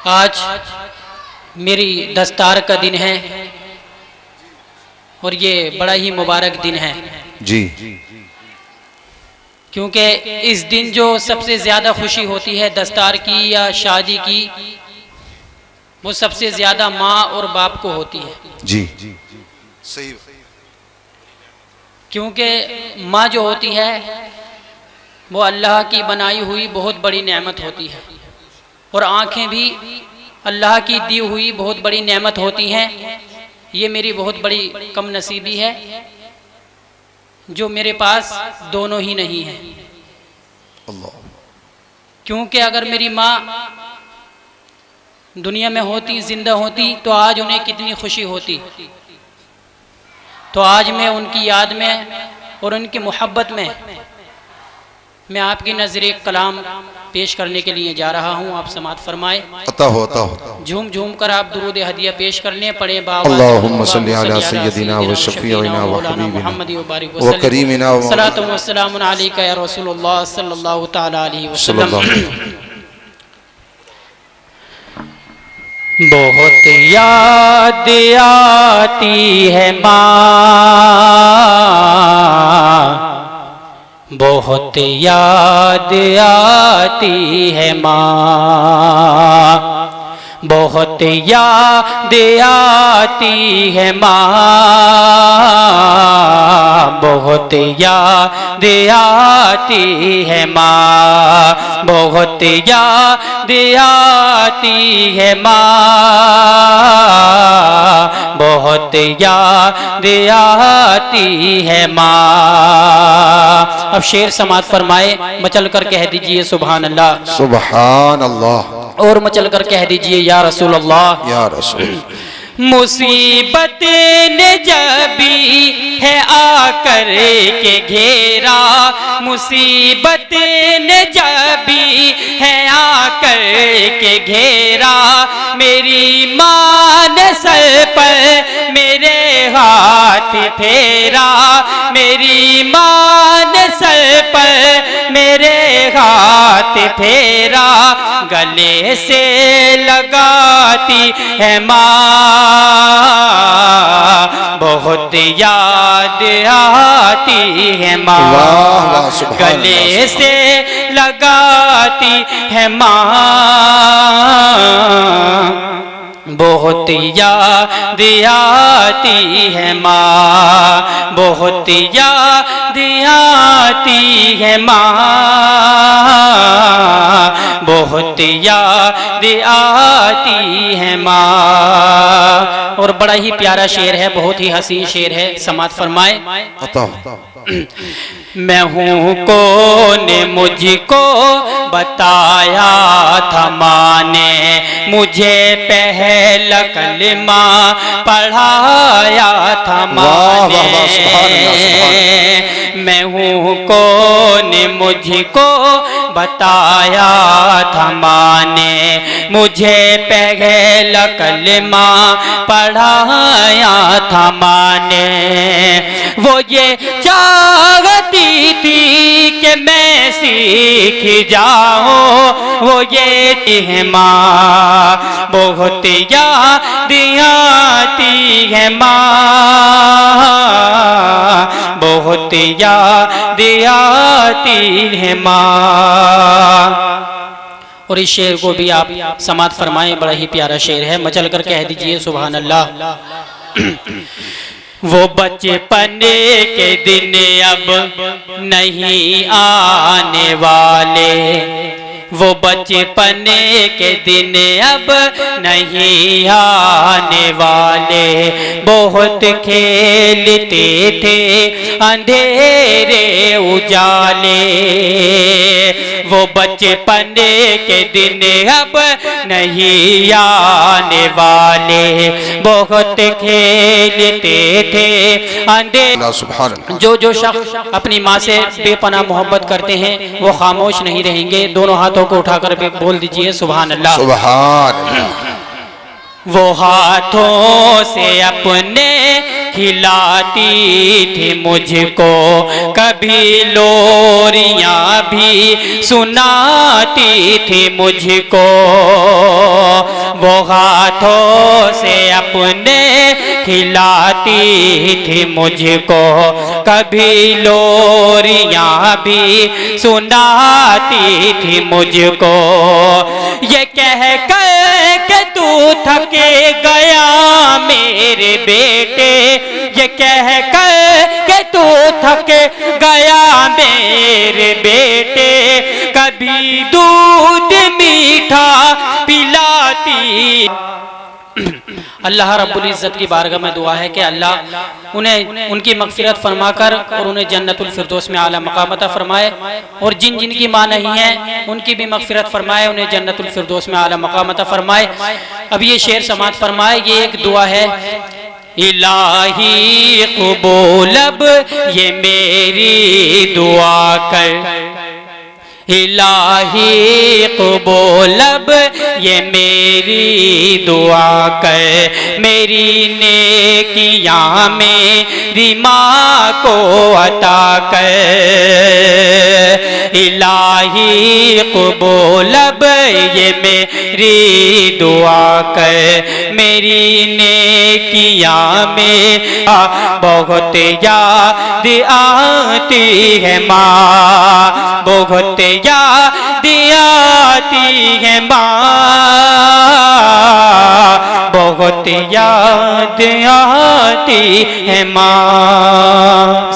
आज मेरी दस्तार का दिन है और ये बड़ा ही मुबारक दिन है जी, क्योंकि इस दिन जो सबसे ज़्यादा खुशी होती है दस्तार की या शादी की, वो सबसे ज़्यादा माँ और बाप को होती है। जी, सही। क्योंकि माँ जो होती है वो अल्लाह की बनाई हुई बहुत बड़ी नेमत होती है और आँखें भी अल्लाह की दी हुई बहुत बड़ी नेमत होती हैं। ये मेरी बहुत बड़ी कम नसीबी है जो मेरे पास दोनों ही नहीं है। क्योंकि अगर मेरी माँ दुनिया में होती, जिंदा होती, तो आज उन्हें कितनी खुशी होती। तो आज मैं उनकी याद में और उनकी मोहब्बत में मैं आपकी नज़र कलाम पेश करने के लिए जा रहा हूँ। आप समात फरमाए। अता हो। झूम झूम कर आप दुरूद हदिया पेश करने पड़े। अल्लाहुम्मा सल्ली अला सय्यदिना व शफीइना व हबीबिना व करीमिना व सलातु व सलामुन अलैका या रसूलुल्लाह सल्लल्लाहु तआला अलैहि वसल्लम। बहुत याद आती है माँ, बहुत याद आती है माँ, बहुत याद आती है माँ, बहुत याद आती है माँ, बहुत याद आती है माँ, बहुत याद आती है माँ। अब शेर समात फरमाए, मचल कर कह दीजिए सुभान अल्लाह, सुभान अल्लाह, और मचल कर कह दीजिए या रसूल अल्लाह, या रसूल। मुसीबत ने जबी है आकर के घेरा, मुसीबत ने जबी है आकर के घेरा, मेरी माँ ने सर पर मेरे हाथ फेरा, मेरी माँ ने सर पर मेरे हाथ फेरा, गले से लगाती है माँ, बहुत याद आती है माँ, गले से लगाती है माँ, बहुत याद आती है माँ, बहुत याद आती है माँ, बहुत याद आती है माँ। और बड़ा ही प्यारा शेर है, बहुत ही हसीन शेर है, समात फरमाए। मैं हूँ कौन मुझको बताया था माँ ने, मुझे पहला कलमा पढ़ाया था माँ ने, मैं हूँ कौन मुझको बताया था माँ ने, मुझे पहला कलमा पढ़ाया था माँ ने, वो ये चाहती थी कि मैं सीख जाऊं, वो ये है माँ, बहुत याद आती है माँ, बहुत याद आती है माँ। और इस शेर को भी आप समात फरमाएं, बड़ा ही प्यारा शेर है, मचल कर कह दीजिए सुभान अल्लाह। वो बचपन के दिन अब नहीं आने वाले, वो बचपन के दिन अब नहीं आने वाले, बहुत खेलते थे अंधेरे उजाले, वो बचपन के दिन अब नहीं आने वाले, बहुत खेलते थे अंधेरे। जो शख्स अपनी माँ से बेपनाह मोहब्बत करते हैं वो खामोश नहीं रहेंगे। दोनों हाथों को उठाकर बोल दीजिए सुभान अल्लाह, सुभान अल्लाह। वो हाथों से अपने खिलाती थी मुझको, कभी लोरियां भी सुनाती थी मुझको, वो हाथों से अपने खिलाती थी मुझको, कभी लोरियां भी सुनाती थी मुझको। ये कह कर के तू थके गया मेरे बेटे, ये कह कर के तू थके गया मेरे बेटे, कभी दूध मीठा पिलाती। अल्लाह रब्बुल इज़्ज़त की बारगाह में दुआ है कि अल्लाह उन्हें उनकी मग़फ़िरत फरमाकर और उन्हें जन्नतुल फिरदौस में आला मक़ाम अता फरमाए, और जिन जिन की माँ नहीं है उनकी भी मग़फ़िरत फरमाए, उन्हें जन्नतुल फिरदौस में आला मक़ाम अता फरमाए। अब ये शेर समात फरमाए, ये एक दुआ है। इलाही क़बूल अब ये मेरी दुआ कर, इलाही क़बूल अब ये मेरी दुआ कर, मेरी नेकियां मेरी माँ को अता कर। इलाही क़बूल अब ये मेरी दुआ कर, मेरी नेकियां में बहुत याद आती है माँ, बहुत याद आती है माँ, बहुत याद आती है माँ।